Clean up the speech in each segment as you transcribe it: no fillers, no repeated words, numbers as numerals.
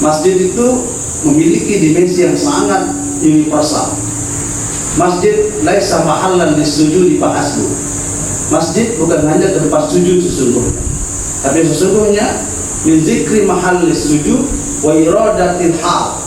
Masjid itu memiliki dimensi yang sangat universal. Masjid laisa mahallan lisujudi fa aslu. Masjid bukan hanya tempat sujud sesungguhnya, tapi sesungguhnya min zikri mahallis sujud wa iradatil hal.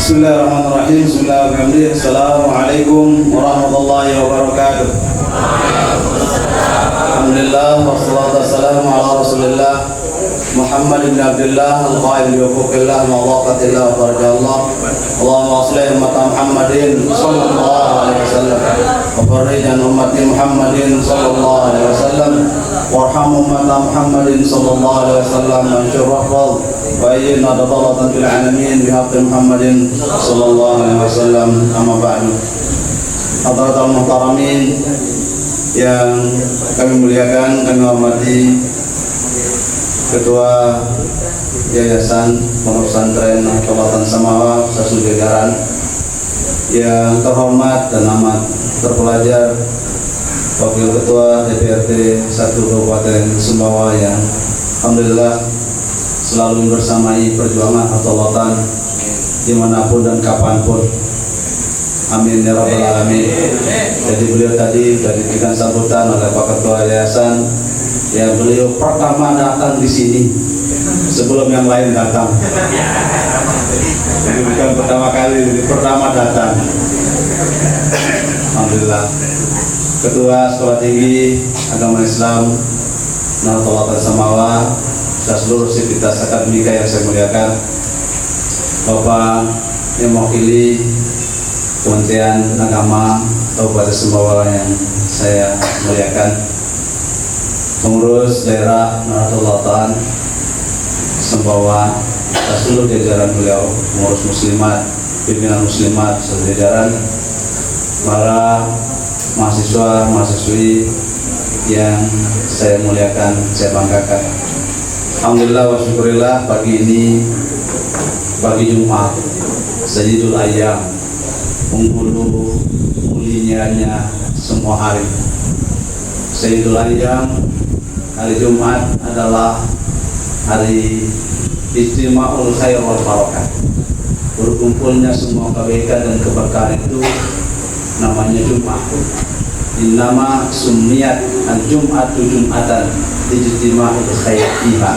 Bismillahirrahmanirrahim. Bismillahirrahmanirrahim. Assalamualaikum warahmatullahi wabarakatuh. Alhamdulillah wassalatu wassalamu ala Rasulillah Muhammad bin Abdullah al-qail bi huquqillah mawaqatillah wa farajallah. Allahumma shalli ala Muhammadin sallallahu alaihi wasallam wa farij an ummati Muhammadin sallallahu alaihi wasallam warham ummata Muhammadin sallallahu alaihi wasallam wa syurrafal wa ayyina dadalatan fil alamin bihaqqi Muhammadin sallallahu alaihi wasallam. Amma ba'du. Hadirin muhtaramin yang kami muliakan, kami hormati Ketua Yayasan Pondok Pesantren Kabupaten Samawa Sasu Jajaran, yang terhormat dan amat terpelajar Wakil Ketua DPRD 1 Kabupaten Sumbawa yang alhamdulillah selalu bersamai perjuangan Hatolatan dimanapun dan kapanpun. Amin ya rabbal alamin. Jadi beliau tadi sudah diberikan sambutan oleh Pak Ketua Yayasan. Ya, beliau pertama datang di sini sebelum yang lain datang. Jadi bukan pertama kali, jadi pertama datang. Alhamdulillah. Ketua Sekolah Tinggi Agama Islam Nahdlatul Samawa dan seluruh sivitas akademika yang saya muliakan, Bapak yang mewakili Kementerian Agama Kabupaten Sumbawa yang saya muliakan, pengurus daerah Nahdlatul Sumbawa dan seluruh jajaran beliau, pengurus muslimat, pimpinan muslimat seluruh jajaran, para mahasiswa, mahasiswi yang saya muliakan, saya banggakan. Alhamdulillah wa syukurillah, pagi ini pagi Jumat Sayyidul Ayyam, penghulu mulianya semua hari. Sayyidul Ayyam, hari Jumat adalah hari Ijtima'ul Khair wal Barakah, berkumpulnya semua kebaikan dan keberkahan itu namanya Jumat. Innama summiyat al-Jum'atu Jum'atan ijtima'ul khair fiha.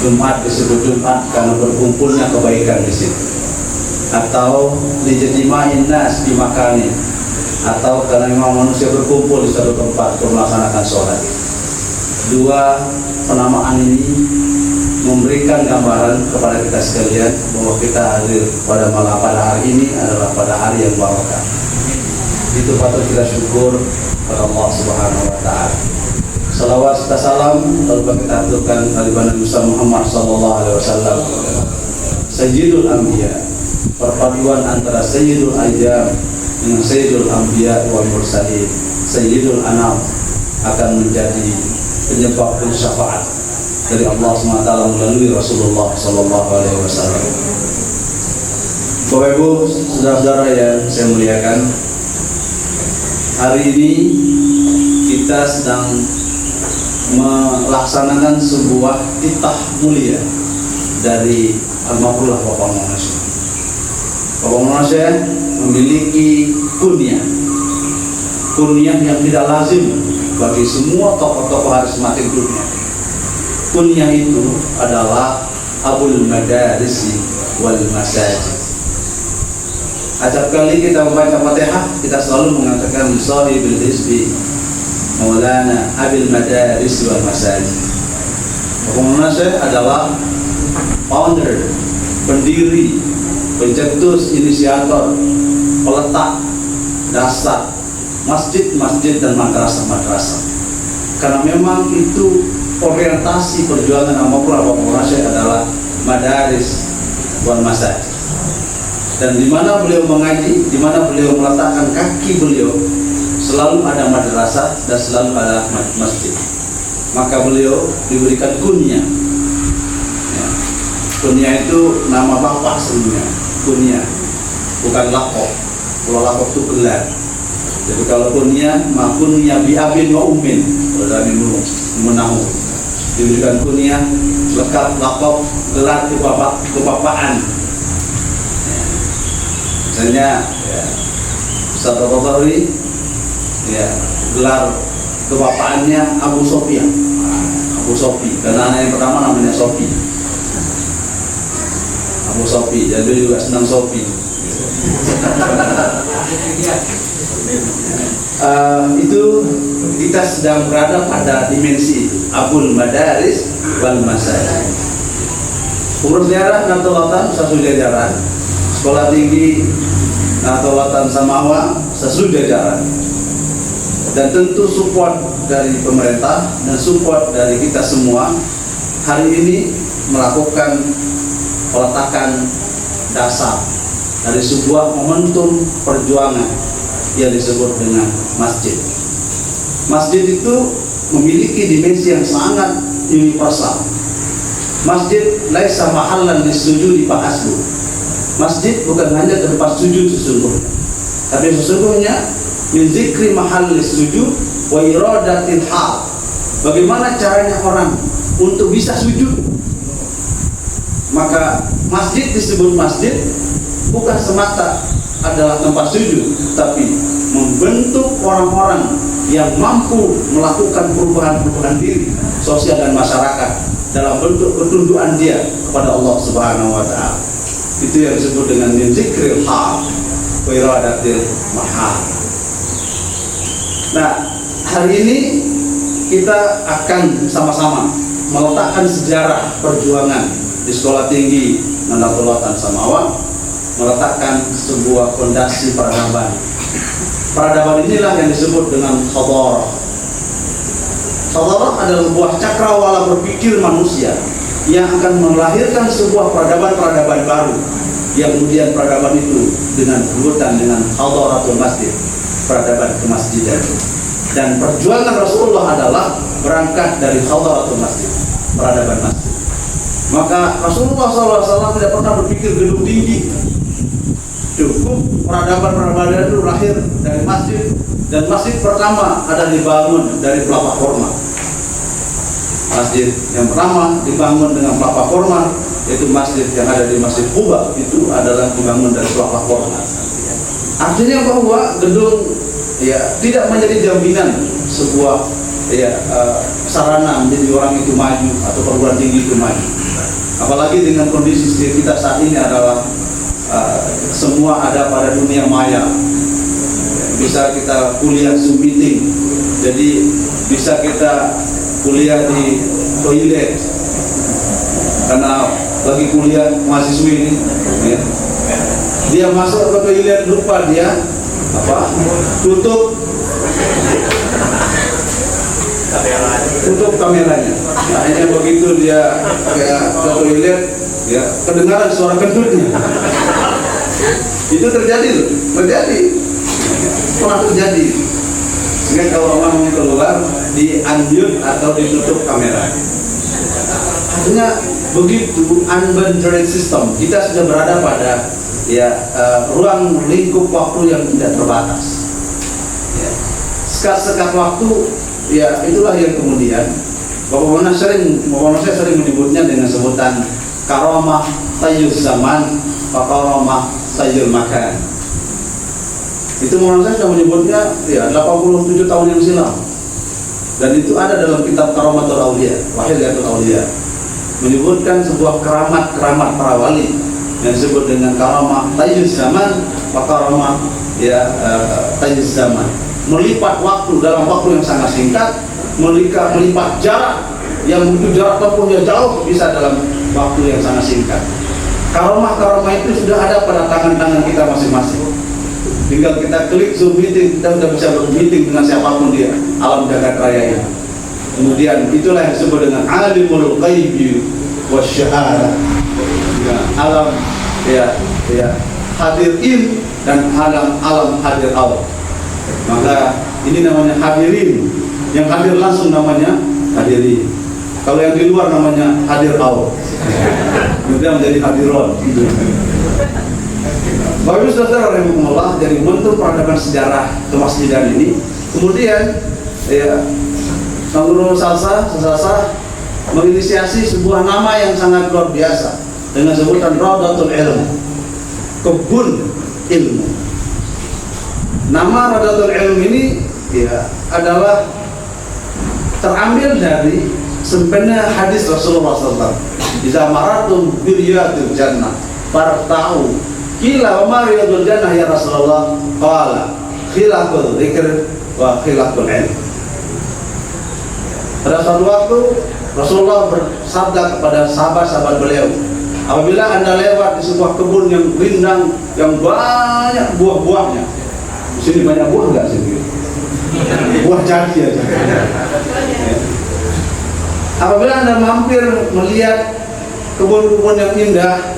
Jumat disebut Jumat karena berkumpulnya kebaikan di situ, atau lijtima'in nas di makani, atau karena memang manusia berkumpul di suatu tempat untuk melaksanakan sholat. Dua penamaan ini memberikan gambaran kepada kita sekalian bahwa kita hadir pada malam pada hari ini adalah pada hari yang barokah. Itu patut kita syukur kepada Allah Subhanahu wa taala. Salawat serta salam lalu kita aturkan kepada Nabi Muhammad sallallahu alaihi wasallam, Sayyidul Anbiya, perpaduan antara Sayyidul Ayyam dengan Sayyidul Anbiya wal Mursalin. Sayyidul Anam akan menjadi penyebab dan syafaat dari Allah SWT melalui Rasulullah sallallahu alaihi wasallam. Bapak Ibu, saudara-saudara yang saya muliakan, hari ini kita sedang melaksanakan sebuah titah mulia dari Al-Maqrulah Bapak Manusia. Bapak Manusia memiliki kunyah yang tidak lazim bagi semua tokoh-tokoh harismatik dunia. Kunyah itu adalah Abul Madarisi wal Masajid. Acap kali kita membaca Fatihah, kita selalu mengatakan Sahibil Hizbi Maulana Abil Madaris wal Masajid. Bapak adalah founder, pendiri, pencetus, inisiator, peletak dasar masjid-masjid dan madrasah-madrasah. Karena memang itu orientasi perjuangan Al-Maqrulah Bapak adalah Madaris wal Masajid. Dan di mana beliau mengaji, di mana beliau meletakkan kaki beliau, selalu ada madrasah dan selalu ada masjid. Maka beliau diberikan kunyah. Ya. Kunyah itu nama bapak sebenarnya. Kunyah. bukan lakop. Kalau lakop itu gelar. Jadi kalau kunyah, makunyah biabin wa ummin. Kalau dari menahu diberikan kunyah lengkap lakop gelar kebapaan. Misalnya Ustaz Al-Qadari ya gelar kebapaannya Abu Sofyan. Abu Sofi, karena anak yang pertama namanya Sofi. Abu Sofi, jadi juga senang Sofi. Itu kita sedang berada pada dimensi itu, Abul Madaris wal Masajid. Pengurus daerah Nahdlatul sesudah jajaran, sekolah tinggi Nahdlatul Samawa sesudah jajaran, dan tentu support dari pemerintah dan support dari kita semua hari ini melakukan peletakan dasar dari sebuah momentum perjuangan yang disebut dengan masjid. Masjid itu memiliki dimensi yang sangat universal. Masjid laisa mahallan lisujudi fa aslu. Masjid bukan hanya tempat sujud sesungguhnya, tapi sesungguhnya min zikri mahallis sujud wa iradatil hal. Bagaimana caranya orang untuk bisa sujud? Maka masjid disebut masjid bukan semata adalah tempat sujud, tapi membentuk orang-orang yang mampu melakukan perubahan-perubahan diri sosial dan masyarakat dalam bentuk ketundukan dia kepada Allah Subhanahu wa taala. Itu yang disebut dengan min zikril hal wa iradatil mahal. Nah, hari ini kita akan sama-sama meletakkan sejarah perjuangan di Sekolah Tinggi Nahdlatul Samawa, meletakkan sebuah fondasi peradaban. Peradaban inilah yang disebut dengan hadarah. Hadarah adalah sebuah cakrawala berpikir manusia yang akan melahirkan sebuah peradaban-peradaban baru, yang kemudian peradaban itu dengan sebutan dengan hadaratul masjid, peradaban kemasjidan. Dan perjuangan Rasulullah adalah berangkat dari hadaratul masjid, peradaban masjid. Maka Rasulullah SAW tidak pernah berpikir gedung tinggi, cukup peradaban-peradaban itu lahir dari masjid, dan masjid pertama ada dibangun dari pelapa korma. Masjid yang pertama dibangun dengan pelapa korma, yaitu masjid yang ada di Masjid Quba, itu adalah dibangun dari pelapa korma. Artinya bahwa gedung tidak menjadi jaminan sebuah sarana menjadi orang itu maju atau perguruan tinggi itu maju. Apalagi dengan kondisi kita saat ini adalah semua ada pada dunia maya. Bisa kita kuliah Zoom meeting, jadi bisa kita kuliah di toilet karena lagi kuliah mahasiswi ini ya. Dia masuk ke toilet lupa dia tutup kameranya. Akhirnya begitu dia ke toilet, ya kedengaran suara kentutnya. Itu terjadi pernah terjadi. Sehingga kalau orang mau keluar di unmute atau ditutup kamera. Artinya begitu unbounded system. Kita sudah berada pada ruang lingkup waktu yang tidak terbatas. Sekat-sekat waktu, itulah yang kemudian Bapak saya sering menyebutnya dengan sebutan karamah tayyuz zaman, karamah tayyul makan. Itu saya sudah menyebutnya 87 tahun yang silam, dan itu ada dalam kitab Karamatul Auliya, Wahidatul Auliya, menyebutkan sebuah keramat para wali yang disebut dengan karamah tayyuz zaman, karamah tayyuz zaman, melipat waktu dalam waktu yang sangat singkat, melipat jarak yang begitu jarak tempuhnya jauh bisa dalam waktu yang sangat singkat. Karamah itu sudah ada pada tangan-tangan kita masing-masing. Tinggal kita klik Zoom meeting, kita sudah bisa bermeeting dengan siapapun dia, alam jagat raya ini. Kemudian itulah yang disebut dengan alimul ghaibi wasyahadah. Alam hadirin dan alam hadir Allah. Maka ini namanya hadirin, yang hadir langsung namanya hadirin. Kalau yang di luar namanya hadir Allah. kemudian menjadi hadiron. Bagus saudara rahimahullah, jadi membentuk peradaban sejarah kemasjidan ini. Kemudian ya, Nurul Salsa menginisiasi sebuah nama yang sangat luar biasa dengan sebutan Raudatul Ilm, kebun ilmu. Nama Raudatul Ilm ini ya adalah terambil dari sebenarnya hadis Rasulullah SAW. Iza maratum biryatul jannah farta'u. Qila wa ma riyadul jannah ya Rasulullah? Qala khilaful dzikr wa khilaful ilm. Pada suatu waktu Rasulullah bersabda kepada sahabat-sahabat beliau, apabila Anda lewat di sebuah kebun yang rindang, yang banyak buah-buahnya. Di sini banyak buah enggak sih? Buah jati aja. Apabila Anda mampir melihat kebun-kebun yang indah,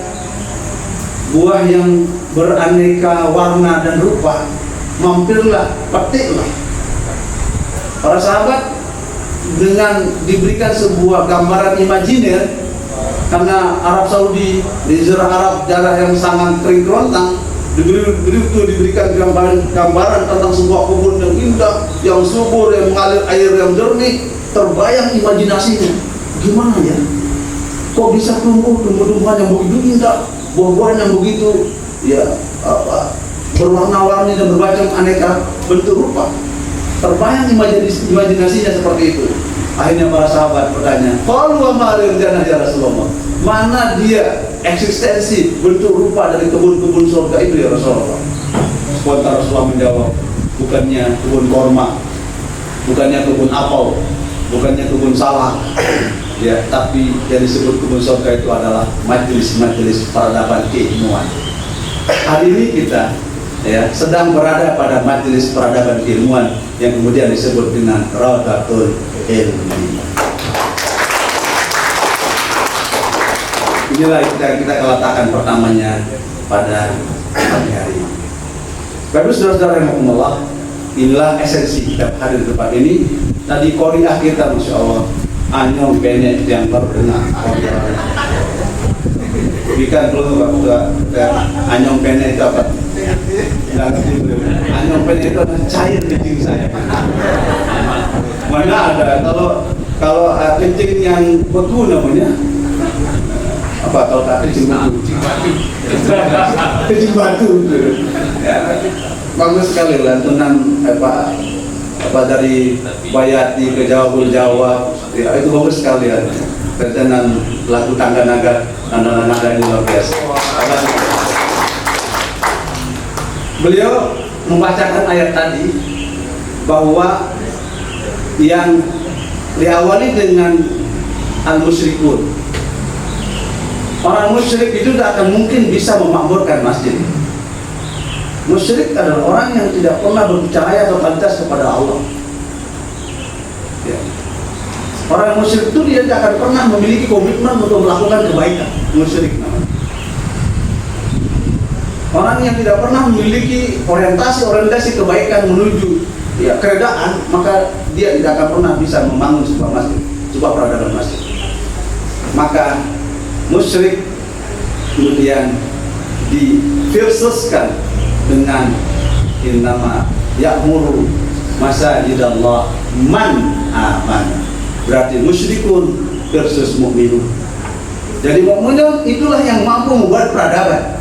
buah yang beraneka warna dan rupa, mampirlah, petiklah. Para sahabat dengan diberikan sebuah gambaran imajiner, karena Arab Saudi di Jazirah Arab daerah yang sangat kering kerontang, diberikan gambaran tentang sebuah kebun yang indah, yang subur, yang mengalir air yang jernih. Terbayang imajinasinya, gimana ya? Kok bisa tumbuh-tumbuhan yang begitu indah, buah-buahan yang begitu ya berwarna-warni dan bermacam aneka bentuk rupa. Terbayang imajinasinya seperti itu. Akhirnya para sahabat bertanya, qalu wa ma riyadul ya Rasulullah? Mana dia eksistensi bentuk rupa dari kebun-kebun surga itu ya Rasulullah? Spontan Rasulullah menjawab, bukannya kebun korma, bukannya kebun apel, bukannya kebun salak, ya, tapi yang disebut kebun surga itu adalah majelis-majelis peradaban keilmuan. Hari ini kita ya sedang berada pada majelis peradaban keilmuan yang kemudian disebut dengan Raudatul Ilmi. Inilah kita letakkan pertamanya pada pagi hari ini. Bapak saudara-saudara yang rahimakumullah, inilah esensi kita hadir di tempat ini. Tadi Korea kita, masya Allah, anyong benek yang terdengar. Ikan dulu anyong benek itu apa? Anyong benek itu cair kencing saya. Mana ada kalau kencing yang beku namanya apa? Kalau kencing batu, kencing batu. Ya, bagus sekali lantunan apa dari Bayati ke Jawabul Jawa, ya, itu bagus sekali ya. Rentenan lagu tangga naga ini luar biasa. Beliau membacakan ayat tadi bahwa yang diawali dengan al-musyrikun. Orang musyrik itu tidak akan mungkin bisa memakmurkan masjid. Musyrik adalah orang yang tidak pernah berpercaya totalitas kepada Allah. Ya. Orang musyrik itu dia tidak akan pernah memiliki komitmen untuk melakukan kebaikan. Musyrik namanya. Orang yang tidak pernah memiliki orientasi kebaikan menuju ya keredaan, maka dia tidak akan pernah bisa membangun sebuah masjid, sebuah peradaban masjid. Maka musyrik kemudian diversuskan dengan innama ya'muru masajidallah man aman. Berarti musyrikun versus mukminun. Jadi mukminun itulah yang mampu membuat peradaban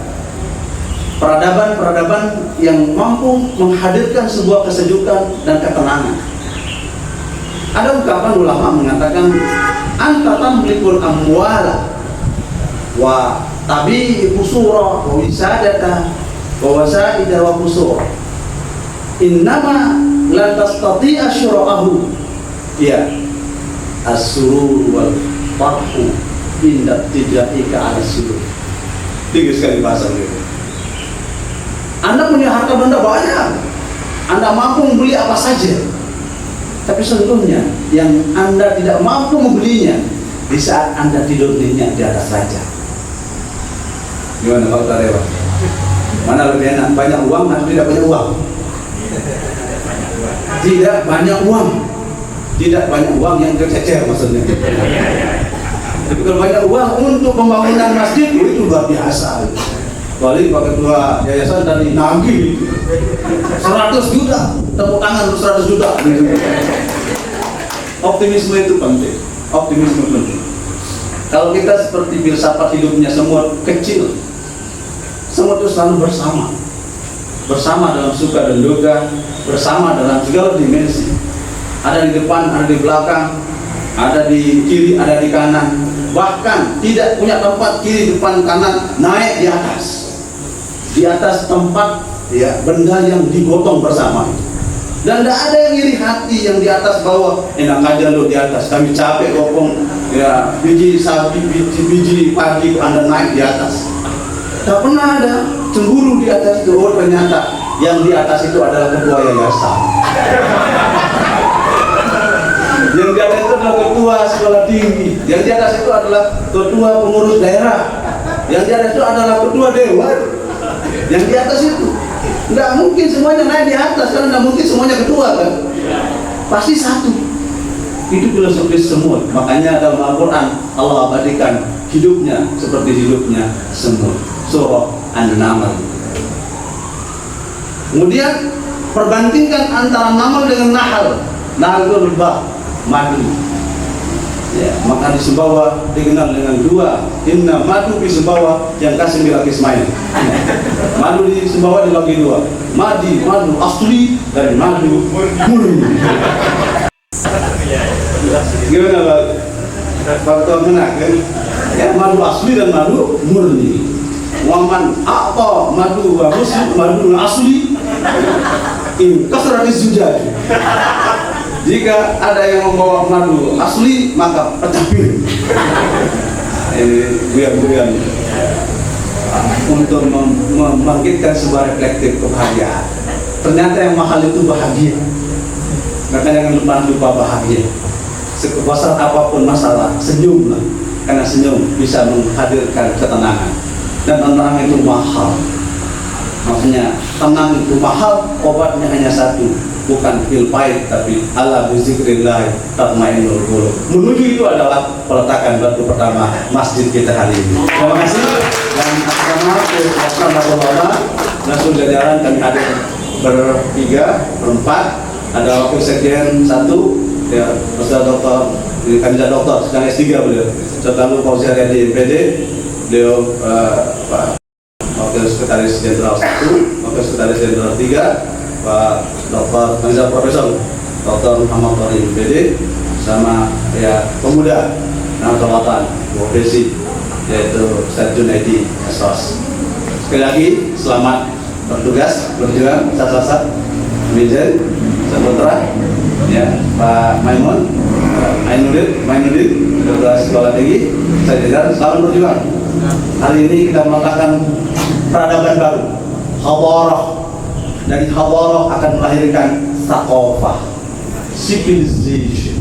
yang mampu menghadirkan sebuah kesejukan dan ketenangan. Ada ungkapan ulama mengatakan anta tamlikul amwala wa tabi qusura wa wisadata wa wasaida wa qusura innama la tastati'a syura'ahu ya as-surur wal farhu inda tijaika ala surur. Tinggi sekali bahasa beliau. Anda punya harta benda banyak, Anda mampu membeli apa saja, tapi sesungguhnya yang Anda tidak mampu membelinya di saat Anda tidur nyenyak di atas ranjang. Gimana kalau tarewa? Mana lebih enak, banyak uang atau tidak banyak uang? Tidak banyak uang, tidak banyak uang yang tercecer maksudnya. Tapi kalau banyak uang untuk pembangunan masjid, itu luar biasa. Balik Pak Ketua Yayasan dari nagih 100 juta, tepuk tangan untuk 100 juta. Optimisme itu penting. Optimisme penting. Kalau kita seperti filsafat hidupnya semut kecil, semut itu selalu bersama dalam suka dan duka, bersama dalam segala dimensi. Ada di depan, ada di belakang, ada di kiri, ada di kanan. Bahkan tidak punya tempat kiri, depan, kanan, naik di atas tempat ya benda yang digotong bersama. Dan tidak ada yang iri hati yang di atas bawah, enak aja lo di atas, kami capek gopong ya biji sapi, biji padi Anda naik di atas. Tak pernah ada cemburu di atas itu. Oh ternyata yang di atas itu adalah ketua yayasan. Yang di atas itu adalah ketua sekolah tinggi. Yang di atas itu adalah ketua pengurus daerah. Yang di atas itu adalah ketua dewan. Yang di atas itu nggak mungkin semuanya naik di atas, karena nggak mungkin semuanya ketua kan. Pasti satu. Itu filosofi semut. Makanya dalam Al-Quran Allah abadikan hidupnya seperti hidupnya semut. Surah An-Naml. Kemudian perbandingkan antara naml dengan nahal. Nahal itu lebah, madu. Ya, maka di Sumbawa dikenal dengan dua. Inna madu di Sumbawa yang kasih lagi Ismail. Madu di Sumbawa dibagi dua. Madu asli dan madu murni. Gimana Pak? Faktor benar kan? Ya, madu asli dan madu murni. Waman apa madu muslim madu asli in kasrati zujaj. Jika ada yang membawa madu asli maka pecah piring. Ini guyon-guyon untuk membangkitkan sebuah reflektif kebahagiaan. Ternyata yang mahal itu bahagia. Maka jangan lupa bahagia. Sebesar apapun masalah, senyumlah. Karena senyum bisa menghadirkan ketenangan. Dan tenang itu mahal. Maksudnya tenang itu mahal, obatnya hanya satu, bukan pil pahit, tapi ala bizikrillah tatmainnul qulub. Menuju itu adalah peletakan batu pertama masjid kita hari ini. Terima kasih. Dan bersama langsung jajaran kami hadir berempat. Ada wakil sekjen satu, ya Ustaz Doktor, kandidat doktor, sedang S3 beliau. Serta Lu Fauzia di PD. Beliau Pak Wakil Sekretaris Jenderal 1, Wakil Sekretaris Jenderal 3, Pak Dr. Kandidat Profesor Dr. Muhammad Torim PD, sama ya pemuda Nahdlatul profesi yaitu Ustaz Junaidi Esos. Sekali lagi selamat bertugas, berjuang, sat-sat, Mijen, Saputra, ya Pak Mainuddin, Dokter Sekolah Tinggi, saya jajar, selamat berjuang. Hari ini kita meletakkan peradaban baru, hadarah. Dari hadarah akan melahirkan thaqafah, civilization,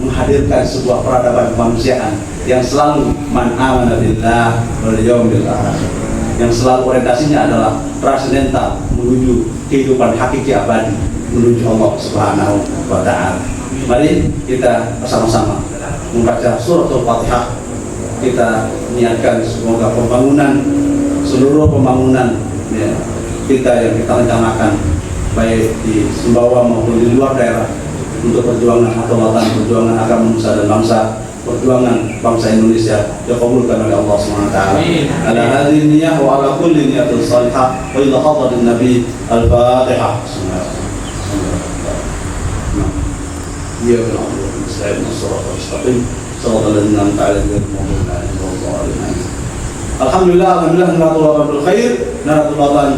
menghadirkan sebuah peradaban kemanusiaan yang selalu man amana billah wal yaumil akhir, yang selalu orientasinya adalah transendental menuju kehidupan hakiki abadi, menuju Allah Subhanahu wa Ta'ala. Mari kita bersama-sama membaca suratul Fatihah. Kita niatkan semoga seluruh pembangunan ya, kita yang kita rencanakan baik di Sumbawa maupun di luar daerah untuk perjuangan perjuangan agama nusa dan bangsa, perjuangan bangsa Indonesia dikabulkan oleh Allah SWT. Ala hadhihi niyyah wa ala kulli niyatin salihah wa ila hadratin Nabi Al-Fatihah. Ya Alhamdulillah, alhamdulillah, naratullah bil khair, naratullah